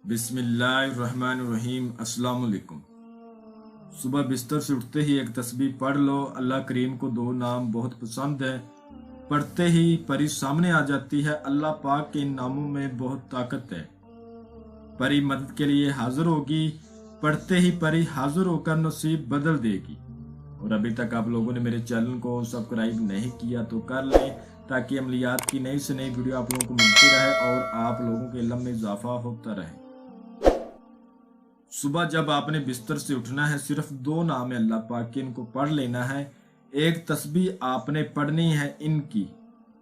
بسم اللہ الرحمن الرحیم۔ السلام علیکم۔ صبح بستر سے اٹھتے ہی ایک تسبیح پڑھ لو۔ اللہ کریم کو دو نام بہت پسند ہے، پڑھتے ہی پری سامنے آ جاتی ہے۔ اللہ پاک کے ان ناموں میں بہت طاقت ہے۔ پری مدد کے لیے حاضر ہوگی، پڑھتے ہی پری حاضر ہو کر نصیب بدل دے گی۔ اور ابھی تک آپ لوگوں نے میرے چینل کو سبسکرائب نہیں کیا تو کر لیں، تاکہ عملیات کی نئی سے نئی ویڈیو آپ لوگوں کو ملتی رہے اور آپ لوگوں کے علم میں اضافہ ہوتا رہے۔ صبح جب آپ نے بستر سے اٹھنا ہے، صرف دو نام ہے اللہ پاک کے، ان کو پڑھ لینا ہے۔ ایک تسبیح آپ نے پڑھنی ہے ان کی۔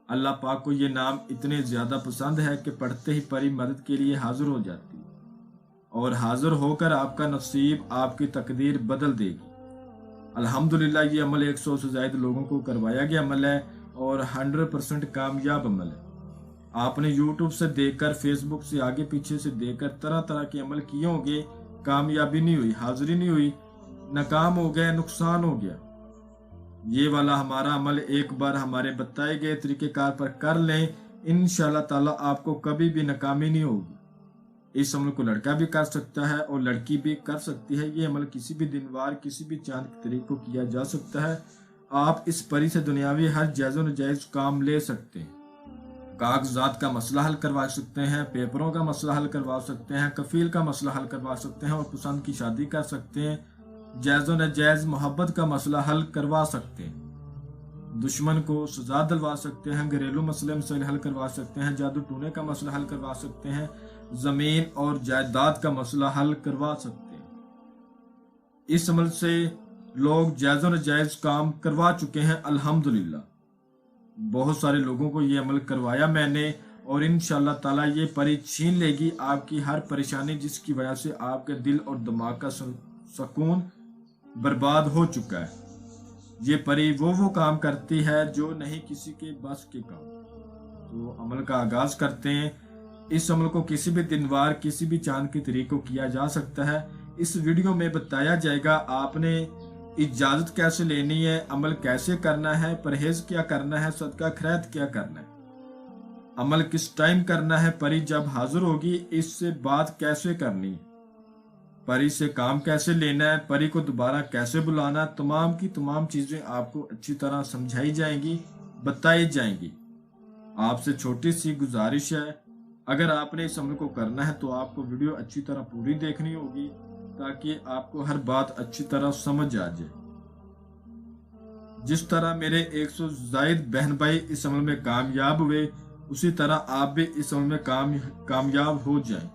اللہ پاک کو یہ نام اتنے زیادہ پسند ہے کہ پڑھتے ہی پری مدد کے لیے حاضر ہو جاتی ہے اور حاضر ہو کر آپ کا نصیب، آپ کی تقدیر بدل دے گی۔ الحمدللہ یہ عمل 100 سے زائد لوگوں کو کروایا گیا عمل ہے اور 100% کامیاب عمل ہے۔ آپ نے یوٹیوب سے دیکھ کر، فیس بک سے آگے پیچھے سے دیکھ کر طرح طرح کے عمل کیے ہوں گے، کامیابی نہیں ہوئی، حاضری نہیں ہوئی، ناکام ہو گئے، نقصان ہو گیا۔ یہ والا ہمارا عمل ایک بار ہمارے بتائے گئے طریقہ کار پر کر لیں، انشاءاللہ تعالیٰ آپ کو کبھی بھی ناکامی نہیں ہوگی۔ اس عمل کو لڑکا بھی کر سکتا ہے اور لڑکی بھی کر سکتی ہے۔ یہ عمل کسی بھی دن وار، کسی بھی چاند کے طریق کو کیا جا سکتا ہے۔ آپ اس پری سے دنیاوی ہر جائز و ناجائز کام لے سکتے ہیں۔ کاغذات کا مسئلہ حل کروا سکتے ہیں، پیپروں کا مسئلہ حل کروا سکتے ہیں، کفیل کا مسئلہ حل کروا سکتے ہیں اور پسند کی شادی کر سکتے ہیں۔ جائز و ناجائز محبت کا مسئلہ حل کروا سکتے ہیں، دشمن کو سزا دلوا سکتے ہیں، گھریلو مسائل حل کروا سکتے ہیں، جادو ٹونے کا مسئلہ حل کروا سکتے ہیں، زمین اور جائیداد کا مسئلہ حل کروا سکتے ہیں۔ اس عمل سے لوگ جائز و ناجائز کام کروا چکے ہیں الحمدللہ۔ بہت سارے لوگوں کو یہ عمل کروایا میں نے، اور انشاءاللہ تعالیٰ یہ پری چھین لے گی آپ کی ہر پریشانی، جس کی وجہ سے آپ کے دل اور دماغ کا سکون برباد ہو چکا ہے۔ یہ پری وہ کام کرتی ہے جو نہیں کسی کے بس کے کام۔ تو عمل کا آغاز کرتے ہیں۔ اس عمل کو کسی بھی دن وار، کسی بھی چاند کے طریق کو کیا جا سکتا ہے۔ اس ویڈیو میں بتایا جائے گا آپ نے اجازت کیسے لینی ہے، عمل کیسے کرنا ہے، پرہیز کیا کرنا ہے، صدقہ خیرات کیا کرنا ہے، عمل کس ٹائم کرنا ہے، پری جب حاضر ہوگی اس سے بات کیسے کرنی ہے، پری سے کام کیسے لینا ہے، پری کو دوبارہ کیسے بلانا، تمام کی تمام چیزیں آپ کو اچھی طرح سمجھائی جائیں گی، بتائی جائیں گی۔ آپ سے چھوٹی سی گزارش ہے، اگر آپ نے اس عمل کو کرنا ہے تو آپ کو ویڈیو اچھی طرح پوری دیکھنی ہوگی، تاکہ آپ کو ہر بات اچھی طرح سمجھ آ جائے۔ جس طرح میرے 100 زائد بہن بھائی اس عمل میں کامیاب ہوئے، اسی طرح آپ بھی اس عمل میں کامیاب ہو جائیں۔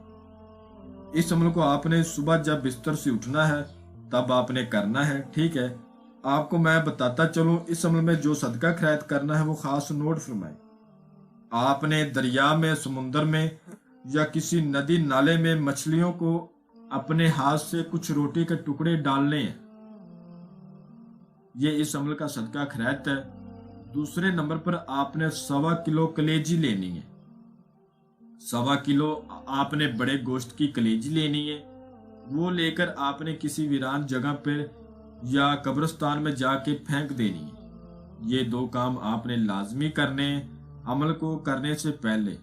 اس عمل کو آپ نے صبح جب بستر سے اٹھنا ہے تب آپ نے کرنا ہے، ٹھیک ہے؟ آپ کو میں بتاتا چلوں، اس عمل میں جو صدقہ خیرات کرنا ہے وہ خاص نوٹ فرمائیں۔ آپ نے دریا میں، سمندر میں یا کسی ندی نالے میں مچھلیوں کو اپنے ہاتھ سے کچھ روٹی کے ٹکڑے ڈالنے ہیں۔ یہ اس عمل کا صدقہ خیرات ہے۔ دوسرے نمبر پر آپ نے 1.25 کلو کلیجی لینی ہے۔ 1.25 کلو آپ نے بڑے گوشت کی کلیجی لینی ہے۔ وہ لے کر آپ نے کسی ویران جگہ پر یا قبرستان میں جا کے پھینک دینی ہے۔ یہ دو کام آپ نے لازمی کرنے ہیں عمل کو کرنے سے پہلے۔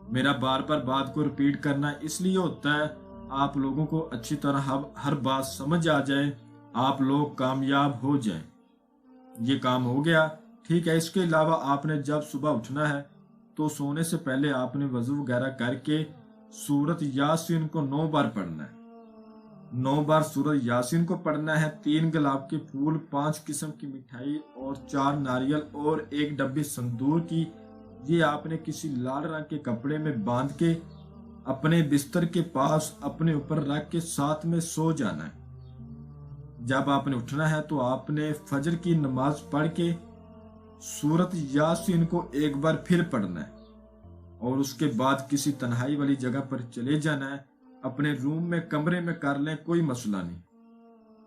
میرا بار بار بات کو ریپیٹ کرنا اس لیے ہوتا ہے آپ لوگوں کو اچھی طرح ہر بات سمجھ آ جائے، آپ لوگ کامیاب ہو جائیں۔ یہ کام ہو گیا، ٹھیک ہے؟ اس کے علاوہ آپ نے جب صبح اٹھنا ہے تو سونے سے پہلے آپ نے وضو وغیرہ کر کے سورت یاسین کو 9 بار پڑھنا ہے۔ 9 بار سورت یاسین کو پڑھنا ہے۔ 3 گلاب کے پھول، 5 قسم کی مٹھائی اور 4 ناریل اور 1 ڈبی سندور کی، یہ آپ نے کسی لال رنگ کے کپڑے میں باندھ کے اپنے بستر کے پاس اپنے اوپر رکھ کے ساتھ میں سو جانا ہے۔ جب آپ نے اٹھنا ہے تو آپ نے فجر کی نماز پڑھ کے سورت یاسین کو ایک بار پھر پڑھنا ہے اور اس کے بعد کسی تنہائی والی جگہ پر چلے جانا ہے۔ اپنے روم میں، کمرے میں کر لیں، کوئی مسئلہ نہیں۔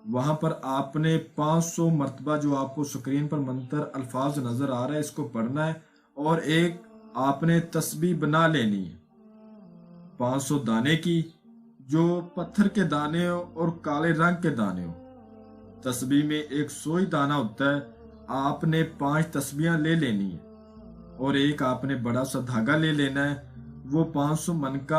وہاں پر آپ نے 500 مرتبہ جو آپ کو سکرین پر منتر الفاظ نظر آ رہا ہے اس کو پڑھنا ہے، اور ایک آپ نے تسبیح بنا لینی ہے 500 دانے کی، جو پتھر کے دانے ہو اور کالے رنگ کے دانے ہو۔ تسبیح میں 100 ہی دانہ ہوتا ہے۔ آپ نے 5 تسبیحاں لے لینی ہے اور ایک آپ نے بڑا سا دھاگا لے لینا ہے۔ وہ 500 من کا